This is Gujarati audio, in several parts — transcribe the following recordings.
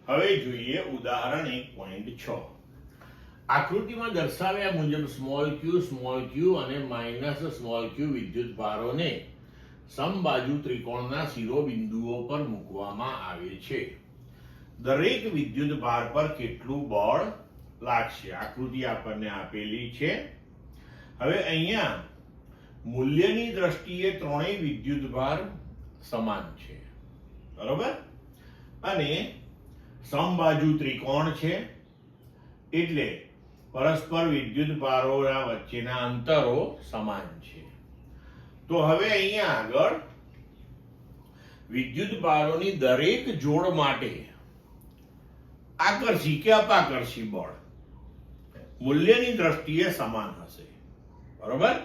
હવે જોઈએ ઉદાહરણ 1.6. આકૃતિમાં દર્શાવ્યા મુજબ સ્મોલ ક્યુ અને માઇનસ સ્મોલ ક્યુ વિદ્યુત ભારોને સમબાજુ ત્રિકોણના શિરોબિંદુઓ પર મૂકવામાં આવે છે. દરેક વિદ્યુત ભાર પર કેટલું બળ લાગશે? આકૃતિ આપણને આપેલી છે. હવે અહીંયા મૂલ્યની દ્રષ્ટિએ ત્રણેય વિદ્યુત ભાર સમાન છે, બરોબર, અને સમબાજુ ત્રિકોણ છે એટલે પરસ્પર વિદ્યુત ભારોના વચ્ચેના અંતરો સમાન છે. તો હવે અહીંયા આગળ વિદ્યુત ભારોની દરેક જોડ માટે આકર્ષી કે અપાકર્ષી બળ મૂલ્યની દ્રષ્ટિએ સમાન હશે, બરોબર,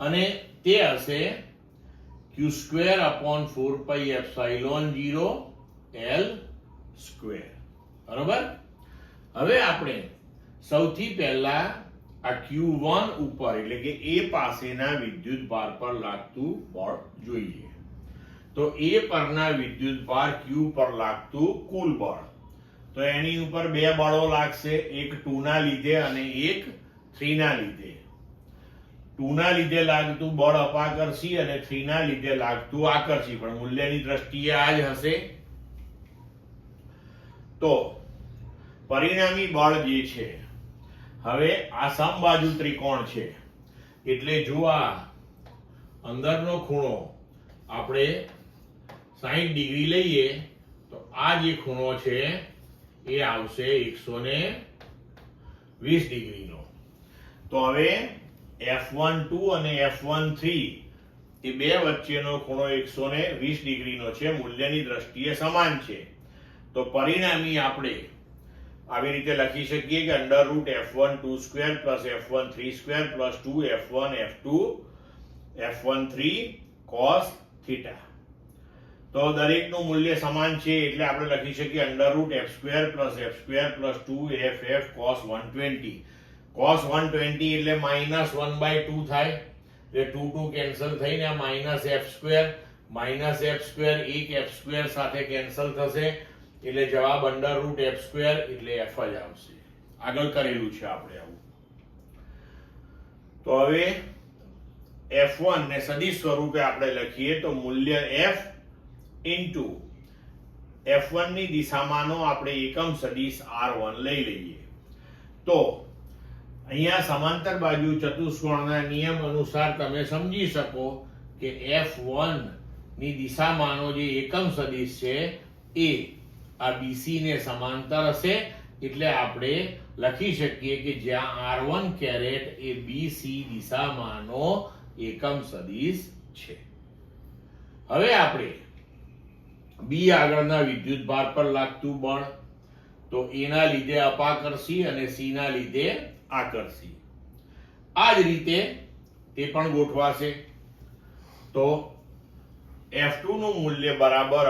અને તે હશે q²/4πε0 L², બરોબર. હવે આપણે સૌથી પહેલા આ Q1 ઉપર એટલે કે A પાસેના વિદ્યુત ભાર પર લાગતું બળ જોઈએ. તો A પરના વિદ્યુત ભાર Q પર લાગતું કુલ બળ, તો એની ઉપર બે બળો લાગશે, એક 2 ના લીધે અને એક 3 ના લીધે. 2 ના લીધે લાગતું બળ અપાકર્ષી અને 3 ના લીધે લાગતું આકર્ષી, પણ મૂલ્યની દ્રષ્ટિએ આ જ હશે. તો પરિણામી બળ જે છે, હવે આ સમબાજુ ત્રિકોણ છે એટલે જો આ અંદરનો ખૂણો આપણે 60 ડિગ્રી લઈએ તો આ જે ખૂણો છે એ આવશે 120 ડિગ્રીનો. તો હવે F12 અને F13 એ બે વચ્ચેનો ખૂણો 120 ડિગ્રીનો છે, મૂલ્યની દ્રષ્ટિએ સમાન છે. તો પરિણામી આપણે આવી રીતે લખી શકીએ કે √F12² + F13² + 2F1F2 F13 cos θ. તો દરેકનું મૂલ્ય સમાન છે એટલે આપણે લખી શકીએ √F² + F² + 2FF cos 120. cos 120 એટલે -1/2 થાય, એટલે 2 કેન્સલ થઈને આ -F² એક F² સાથે કેન્સલ થશે એટલે જવાબ √F² એટલે F જ આવશે. આગળ કરેલું છે આપણે આવું. તો હવે F1 ને સદિશ સ્વરૂપે આપણે લખીએ તો મૂલ્ય F ઇન્ટુ F1 ની દિશામાંનો આપણે એકમ સદિશ R1 લઈ લઈએ. તો અહીંયા સમાંતર બાજુ ચતુષ્કોણના નિયમ અનુસાર તમે સમજી શકો કે F1 ની દિશામાંનો જે એકમ સદિશ છે એ આ BC ને સમાંતર હશે, એટલે આપણે લખી શકીએ કે જ્યાં R1 કેરેટ એ BC દિશામાંનો એકમ સદિશ છે. હવે આપણે B આગળના વિદ્યુત ભાર પર લાગતું બળ, તો A ના લીધે અપાકર્ષી અને C ના લીધે આકર્ષી. આ જ રીતે તે પણ ગોઠવાશે. તો F2 નું મૂલ્ય બરાબર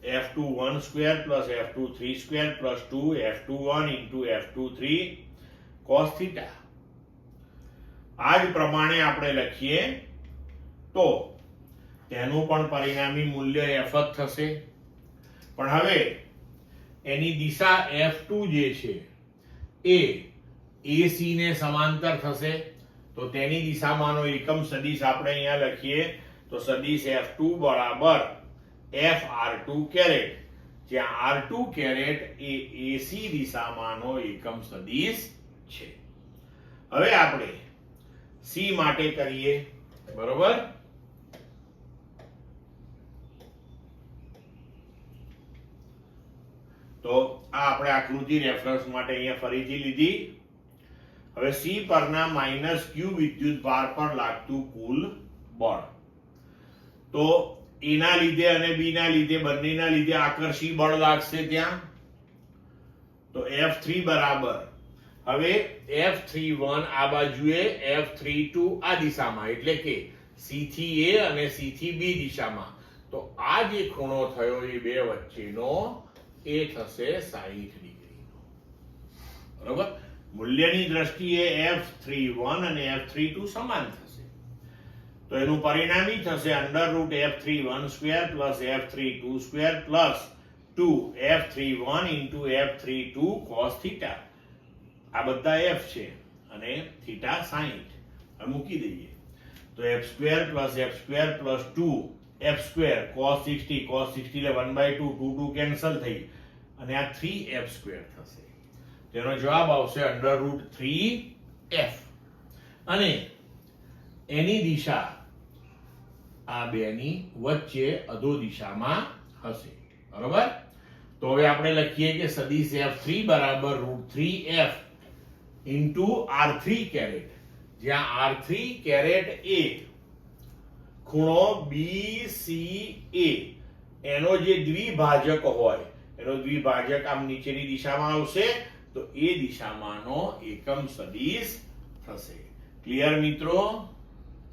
√F21² + F23² + 2F21 * F23 cos θ. આ જ પ્રમાણે આપણે લખીએ તો તેનું પણ પરિણામી મૂલ્ય F જ થશે. પણ હવે એની દિશા F2 જે છે એ AC ને સમાંતર થશે, તો તેની દિશામાંનો એકમ સદિશ આપણે અહીંયા લખીએ તો સદિશ F2 બરાબર FR2 કેરેટ, જ્યાં R2 કેરેટ એ AC દિશામાંનો એકમ સદિશ છે. હવે આપણે C માટે કરીએ, બરોબર. તો આ આપણે આકૃતિ રેફરન્સ માટે અહીંયા ફરીથી લીધી. હવે C પરના -q વિદ્યુત ભાર પર લાગતું કુલ બળ, તો A ના લીધે અને B ના લીધે બંનેના લીધે આકર્ષી બળ લાગશે ત્યાં. તો F3 બરાબર, હવે F31 આ બાજુએ, F32 આ દિશામાં, એટલે કે C થી A અને C થી B દિશામાં. તો આ જે ખૂણો થયો એ બે વચ્ચેનો એ થશે 60 ડિગ્રીનો, બરોબર. મૂલ્યની દ્રષ્ટિએ F31 અને F32 સમાન થશે, તો એનું પરિણામી થશે √F31² + F32² + 2 F31 into F32 cos theta. આ બધા f છે અને થીટા 60. હવે મૂકી દઈએ તો f² plus f² plus 2 f² cos 60 એટલે 1/2 2 કેન્સલ થઈ અને આ 3f² થશે. તેનો જવાબ આવશે √3f અને એની દિશા આ બેની વચ્ચે અધો દિશામાં હશે. બરોબર? તો હવે આપણે લખીએ કે સદિશ f3 બરાબર √3f into r3 caret, જ્યાં r3 caret a ખૂણો BCA એનો જે દ્વિભાજક હોય એનો દ્વિભાજક આમ નીચેની દિશામાં આવશે તો એ દિશામાંનો એકમ સદિશ થશે. ક્લિયર મિત્રો?